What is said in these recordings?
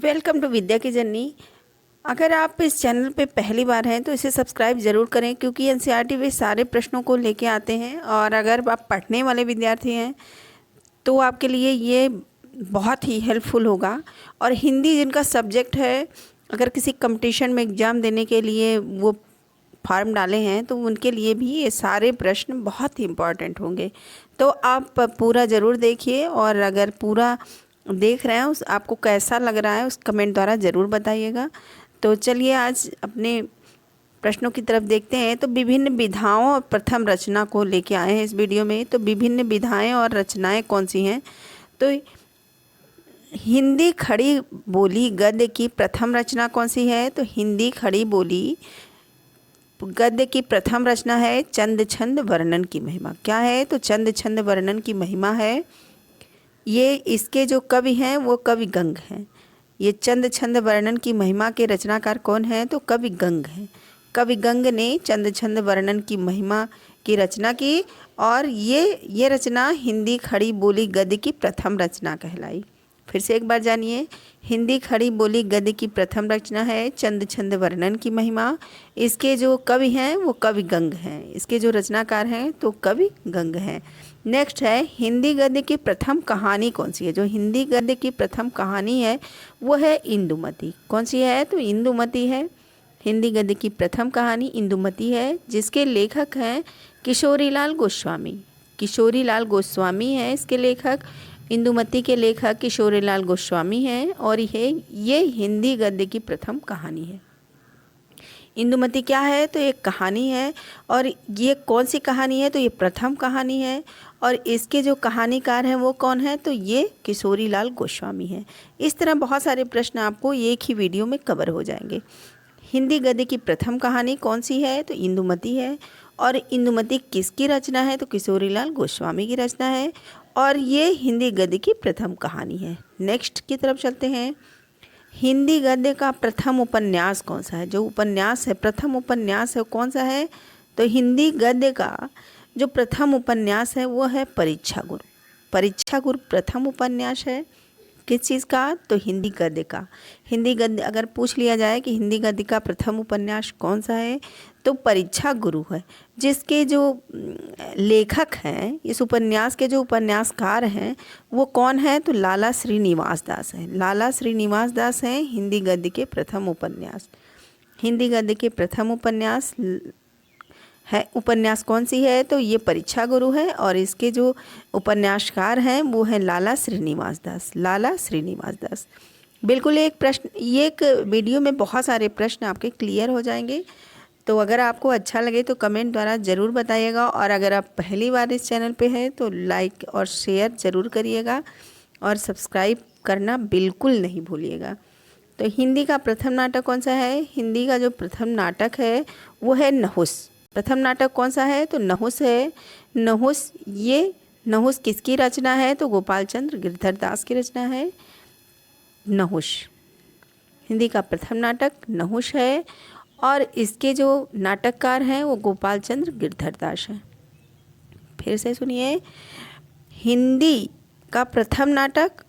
Welcome to विद्या की journey. अगर आप इस चैनल पे पहली बार हैं तो इसे सब्सक्राइब ज़रूर करें, क्योंकि एनसीईआरटी वे सारे प्रश्नों को लेके आते हैं। और अगर आप पढ़ने वाले विद्यार्थी हैं तो आपके लिए ये बहुत ही हेल्पफुल होगा। और हिंदी जिनका सब्जेक्ट है, अगर किसी कंपटीशन में एग्ज़ाम देने के लिए वो फॉर्म डाले हैं तो उनके लिए भी ये सारे प्रश्न बहुत ही इम्पॉर्टेंट होंगे। तो आप पूरा ज़रूर देखिए, और अगर पूरा देख रहे हैं उस आपको कैसा लग रहा है उस कमेंट द्वारा ज़रूर बताइएगा। तो चलिए आज अपने प्रश्नों की तरफ देखते हैं। तो विभिन्न विधाओं और प्रथम रचना को लेके आए हैं इस वीडियो में। तो विभिन्न विधाएं और रचनाएं कौन सी हैं? तो हिंदी खड़ी बोली गद्य की प्रथम रचना कौन सी है? तो हिंदी खड़ी बोली गद्य की प्रथम रचना है चंद छंद वर्णन की महिमा। क्या है? तो चंद छंद वर्णन की महिमा है। ये इसके जो कवि हैं वो कवि गंग हैं। ये चंद छंद वर्णन की महिमा के रचनाकार कौन है? तो कवि गंग हैं। कवि गंग ने चंद छंद वर्णन की महिमा की रचना की, और ये रचना हिंदी खड़ी बोली गद्य की प्रथम रचना कहलाई। फिर से एक बार जानिए, हिंदी खड़ी बोली गद्य की प्रथम रचना है चंद छंद वर्णन की महिमा। इसके जो कवि हैं वो कवि गंग हैं। इसके जो रचनाकार हैं तो कवि गंग हैं। नेक्स्ट है, हिंदी गद्य की प्रथम कहानी कौन सी है? जो हिंदी गद्य की प्रथम कहानी है वो है इंदुमती। कौन सी है? तो इंदुमती है। हिंदी गद्य की प्रथम कहानी इंदुमती है, जिसके लेखक हैं किशोरीलाल गोस्वामी। किशोरीलाल गोस्वामी हैं इसके लेखक। इंदुमती के लेखक किशोरीलाल गोस्वामी हैं, और ये हिंदी गद्य की प्रथम कहानी है। इंदुमती क्या है? तो एक कहानी है। और ये कौन सी कहानी है? तो ये प्रथम कहानी है। और इसके जो कहानीकार हैं वो कौन है? तो ये किशोरीलाल गोस्वामी हैं। इस तरह बहुत सारे प्रश्न आपको एक ही वीडियो में कवर हो जाएंगे। हिंदी गद्य की प्रथम कहानी कौन सी है? तो इंदुमती है। और इंदुमती किसकी रचना है? तो किशोरीलाल गोस्वामी की रचना है, और ये हिंदी गद्य की प्रथम कहानी है। नेक्स्ट की तरफ चलते हैं। हिंदी गद्य का प्रथम उपन्यास कौन सा है? जो उपन्यास है, प्रथम उपन्यास है, कौन सा है? तो हिंदी गद्य का जो प्रथम उपन्यास है वो है परीक्षा गुरु। परीक्षा गुरु प्रथम उपन्यास है। किस चीज़ का? तो हिंदी गद्य का। हिंदी गद्य अगर पूछ लिया जाए कि हिंदी गद्य का प्रथम उपन्यास कौन सा है, तो परीक्षा गुरु है। जिसके जो लेखक हैं, इस उपन्यास के जो उपन्यासकार हैं वो कौन है? तो लाला श्रीनिवास दास हैं। लाला श्रीनिवास दास हैं हिंदी गद्य के प्रथम उपन्यास। हिंदी गद्य के प्रथम उपन्यास उपन्यास कौन सी है? तो ये परीक्षा गुरु है, और इसके जो उपन्यासकार हैं वो हैं लाला श्रीनिवास दास। लाला श्रीनिवास दास। बिल्कुल एक वीडियो में बहुत सारे प्रश्न आपके क्लियर हो जाएंगे। तो अगर आपको अच्छा लगे तो कमेंट द्वारा ज़रूर बताइएगा, और अगर आप पहली बार इस चैनल पे हैं तो लाइक और शेयर ज़रूर करिएगा, और सब्सक्राइब करना बिल्कुल नहीं भूलिएगा। तो हिंदी का प्रथम नाटक कौन सा है? हिंदी का जो प्रथम नाटक है वो है नहुस। प्रथम नाटक कौन सा है? तो नहुस है। नहुस किसकी रचना है? तो गोपाल चंद्र गिरधर दास की रचना है नहुस। हिंदी का प्रथम नाटक नहुस है, और इसके जो नाटककार हैं वो गोपाल चंद्र गिरधर दास हैं। फिर से सुनिए, हिंदी का प्रथम नाटक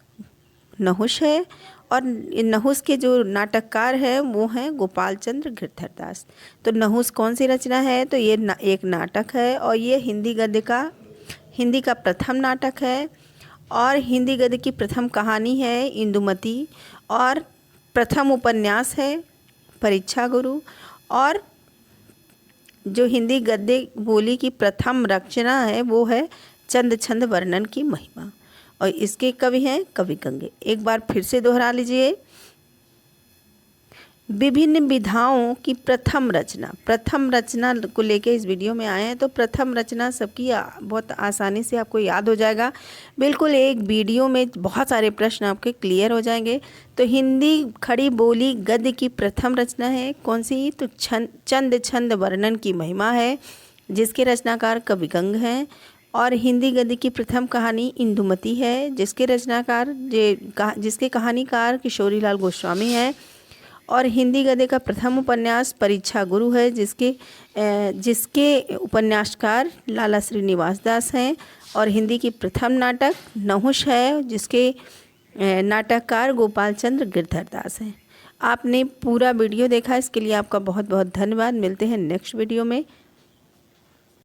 नहुस है, और नहुस के जो नाटककार हैं वो हैं गोपाल चंद्र गिरधर दास। तो नहुस कौन सी रचना है? तो ये एक नाटक है, और ये हिंदी का प्रथम नाटक है। और हिंदी गद्य की प्रथम कहानी है इंदुमती, और प्रथम उपन्यास है परीक्षा गुरु। और जो हिंदी गद्य बोली की प्रथम रचना है वो है चंद छंद वर्णन की महिमा, और इसके कवि हैं कवि गंगे। एक बार फिर से दोहरा लीजिए, विभिन्न विधाओं की प्रथम रचना को लेके इस वीडियो में आए हैं। तो प्रथम रचना सबकी बहुत आसानी से आपको याद हो जाएगा। बिल्कुल एक वीडियो में बहुत सारे प्रश्न आपके क्लियर हो जाएंगे। तो हिंदी खड़ी बोली गद्य की प्रथम रचना है कौन सी? तो चंद छंद वर्णन की महिमा है, जिसके रचनाकार कवि गंग हैं। और हिंदी गद्य की प्रथम कहानी इंदुमती है, जिसके कहानीकार किशोरीलाल गोस्वामी हैं। और हिंदी गद्य का प्रथम उपन्यास परीक्षा गुरु है, जिसके उपन्यासकार लाला श्रीनिवास दास हैं। और हिंदी की प्रथम नाटक नहुस है, जिसके नाटककार गोपाल चंद्र गिरधरदास हैं। आपने पूरा वीडियो देखा, इसके लिए आपका बहुत बहुत धन्यवाद। मिलते हैं नेक्स्ट वीडियो में।